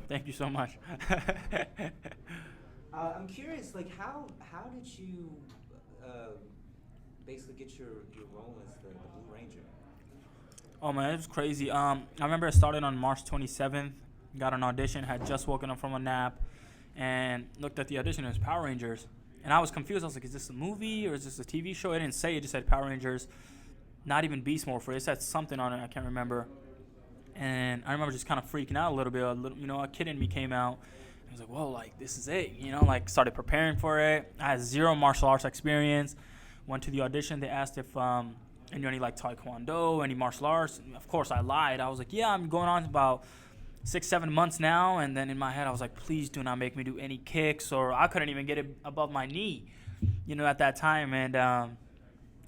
Thank you so much. I'm curious, like how did you uh, basically get your role as the Blue Ranger? Oh man, it was crazy. I remember it started on March 27th. Got an audition. Had just woken up from a nap, and looked at the audition. It was Power Rangers, and I was confused. I was like, "Is this a movie or is this a TV show?" It didn't say. It just said Power Rangers. Not even Beast Morpher. It said something on it. I can't remember. And I remember just kind of freaking out a little bit. A kid in me came out. I was like, "Whoa, like this is it." Like started preparing for it. I had zero martial arts experience. Went to the audition. They asked if any like taekwondo, any martial arts. And of course, I lied. I was like, "Yeah, I'm going on about 6-7 months now." And then in my head, I was like, "Please do not make me do any kicks," or I couldn't even get it above my knee, at that time. And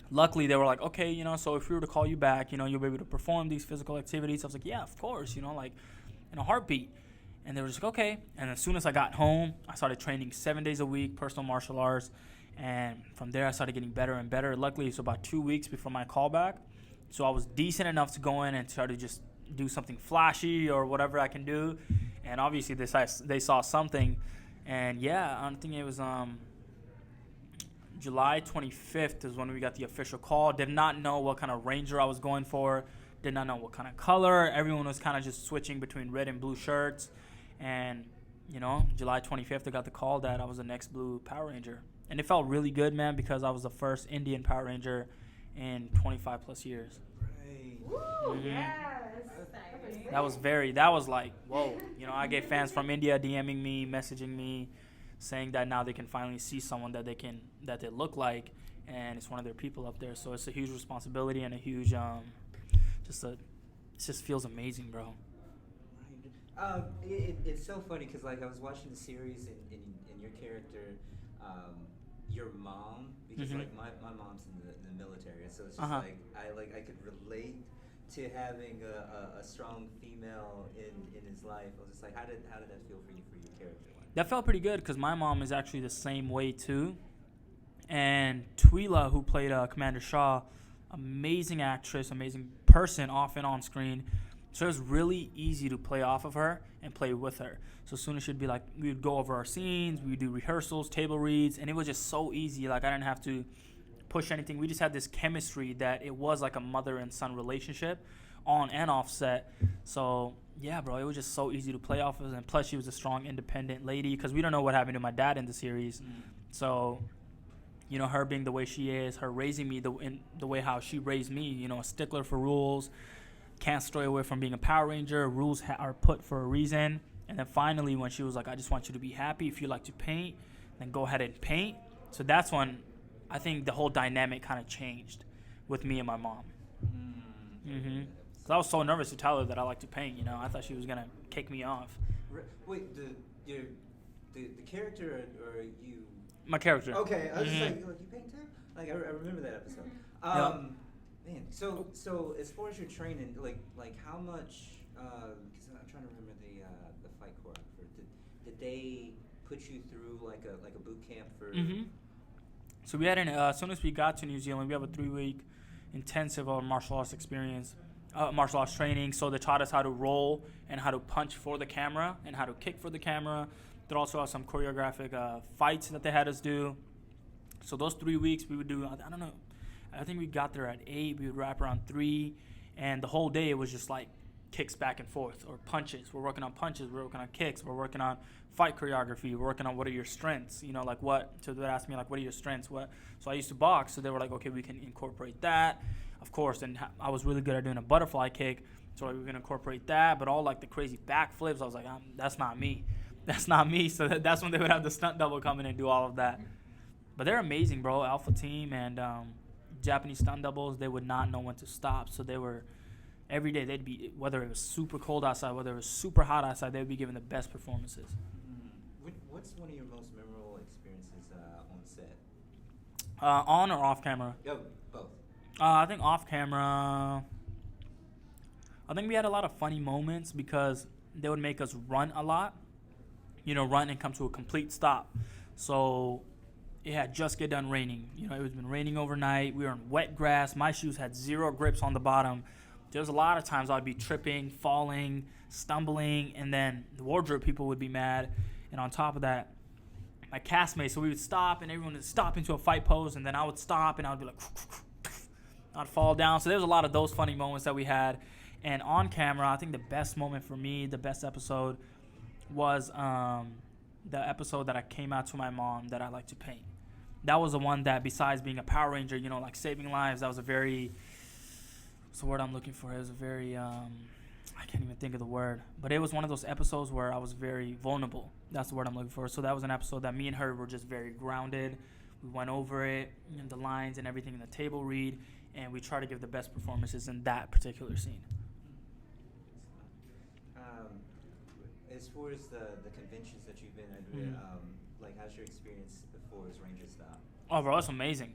luckily, they were like, "Okay, so if we were to call you back, you'll be able to perform these physical activities." I was like, "Yeah, of course," like in a heartbeat. And they were just like, "Okay." And as soon as I got home, I started training 7 days a week, personal martial arts. And from there, I started getting better and better. Luckily, it was about 2 weeks before my callback. So I was decent enough to go in and try to just do something flashy or whatever I can do. And obviously, they saw something. And yeah, I think it was July 25th is when we got the official call. Did not know what kind of Ranger I was going for. Did not know what kind of color. Everyone was kind of just switching between red and blue shirts. And, July 25th, I got the call that I was the next Blue Power Ranger. And it felt really good, man, because I was the first Indian Power Ranger in 25 plus years. Right. Woo, yes. That was like, whoa. I get fans from India DMing me, messaging me, saying that now they can finally see someone that they look like, and it's one of their people up there. So it's a huge responsibility and a huge, it just feels amazing, bro. It's so funny because like I was watching the series and your character, your mom, because Mhm. like my mom's in the military, so it's just Uh-huh. like I could relate to having a strong female in his life. I was just like, how did that feel for your character? That felt pretty good because my mom is actually the same way too. And Twyla, who played Commander Shaw, amazing actress, amazing person off and on screen. So it was really easy to play off of her and play with her. So as soon as she'd be like, we would go over our scenes, we would do rehearsals, table reads, and it was just so easy. Like I didn't have to push anything. We just had this chemistry that it was like a mother and son relationship on and off set. So yeah, bro, it was just so easy to play off of. And plus, she was a strong, independent lady because we don't know what happened to my dad in the series. So, her being the way she is, her raising me the way how she raised me, a stickler for rules, can't stray away from being a Power Ranger. Rules are put for a reason. And then finally, when she was like, "I just want you to be happy. If you like to paint, then go ahead and paint." So that's when I think the whole dynamic kind of changed with me and my mom. Because I was so nervous to tell her that I like to paint. I thought she was gonna kick me off. Wait, the character or you? My character. Okay, I was just like you paint too? Like I remember that episode. Man, so as far as your training, like how much? Because I'm trying to remember the fight choreographer. Did they put you through like a boot camp for? So we had as soon as we got to New Zealand, we have a 3-week intensive martial arts experience, martial arts training. So they taught us how to roll and how to punch for the camera and how to kick for the camera. They also have some choreographic fights that they had us do. So those 3 weeks we would do, I don't know, I think we got there at 8, we would wrap around 3, and the whole day it was just like kicks back and forth or punches. We're working on punches, we're working on kicks, we're working on fight choreography, we're working on what are your strengths, like what, so they asked me like, what are your strengths, what, so I used to box, so they were like, okay, we can incorporate that, of course, and I was really good at doing a butterfly kick, so we can incorporate that, but all like the crazy backflips, I was like, that's not me, so that's when they would have the stunt double come in and do all of that. But they're amazing, bro. Alpha team and Japanese stunt doubles, they would not know when to stop. So they were, every day they'd be, whether it was super cold outside, whether it was super hot outside, they would be giving the best performances. What's one of your most memorable experiences on set? On or off camera? Both. I think off camera, I think we had a lot of funny moments because they would make us run a lot. Run and come to a complete stop. So it had just get done raining. It was been raining overnight. We were in wet grass. My shoes had zero grips on the bottom. there's a lot of times I'd be tripping, falling, stumbling, and then the wardrobe people would be mad. And on top of that, my castmates, so we would stop and everyone would stop into a fight pose, and then I would stop and I would be like, I'd fall down. So there was a lot of those funny moments that we had. And on camera, I think the best moment for me, the best episode, was the episode that I came out to my mom that I like to paint. That was the one that, besides being a Power Ranger, you know, like saving lives, that was a very, what's the word I'm looking for? It was a very, I can't even think of the word. But it was one of those episodes where I was very vulnerable. That's the word I'm looking for. So that was an episode that me and her were just very grounded. We went over it, you know, the lines and everything in the table read, and we tried to give the best performances in that particular scene. As far as the conventions that you've been at, like, how's your experience before as Rangerstop? Oh, bro, it's amazing.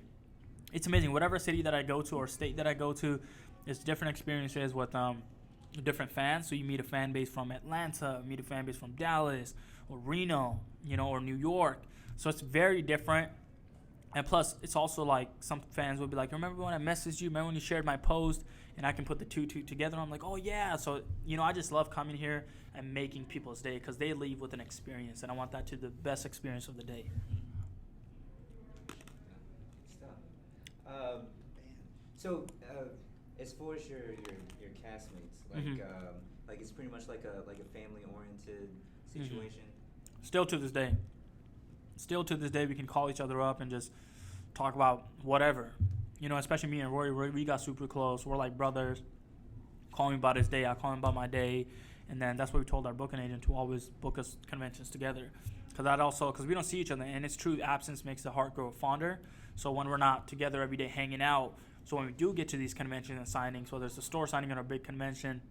It's amazing. Whatever city that I go to or state that I go to, it's different experiences with different fans. So you meet a fan base from Atlanta, meet a fan base from Dallas or Reno, you know, or New York. So it's very different. And plus, it's also like some fans will be like, remember when I messaged you? Remember when you shared my post? And I can put the two together. I'm like, oh, yeah. So, you know, I just love coming here and making people's day because they leave with an experience. And I want that to be the best experience of the day. So, as far as your castmates, like like it's pretty much like a family oriented situation. Still to this day, we can call each other up and just talk about whatever. You know, especially me and Rory, we got super close. We're like brothers. Call me about his day, I call him about my day, and then that's what we told our booking agent to always book us conventions together. Because we don't see each other, and it's true, absence makes the heart grow fonder. So when we're not together every day hanging out, so when we do get to these conventions and signings, whether it's a store signing or a big convention,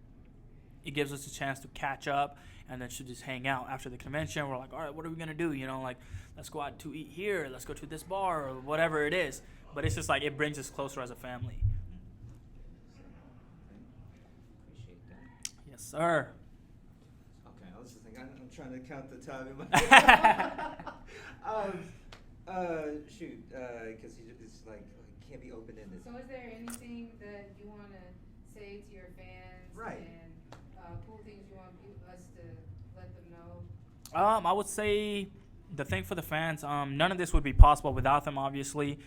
it gives us a chance to catch up and then should just hang out after the convention. We're like, all right, what are we going to do? You know, like, let's go out to eat here. Let's go to this bar or whatever it is. But it's just like it brings us closer as a family. Appreciate that. Yes, sir. Okay, I was just thinking, I'm trying to count the time in my head. Because it's like can't be open-ended. So is there anything that you want to say to your fans? Right. And cool things you want us to let them know? I would say the thing for the fans, none of this would be possible without them, obviously.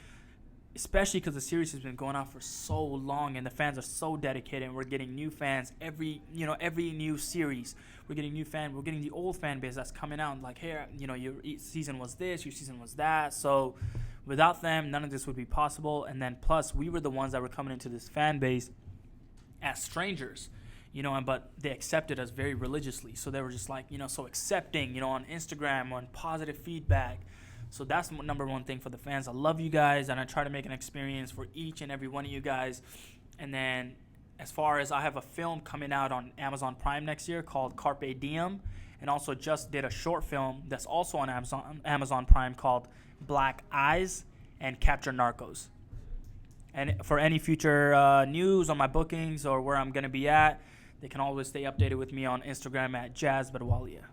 Especially because the series has been going on for so long and the fans are so dedicated, and we're getting new fans every new series. We're getting new fans. We're getting the old fan base that's coming out and like, hey, you know, your season was this, your season was that. So without them, none of this would be possible. And then plus, we were the ones that were coming into this fan base as strangers, you know, but they accepted us very religiously. So they were just like, you know, so accepting, you know, on Instagram, on positive feedback. So that's the number one thing for the fans. I love you guys, and I try to make an experience for each and every one of you guys. And then as far as I have a film coming out on Amazon Prime next year called Carpe Diem, and also just did a short film that's also on Amazon Prime called Black Eyes and Capture Narcos. And for any future news on my bookings or where I'm going to be at, they can always stay updated with me on Instagram at Jasmeet Baduwalia.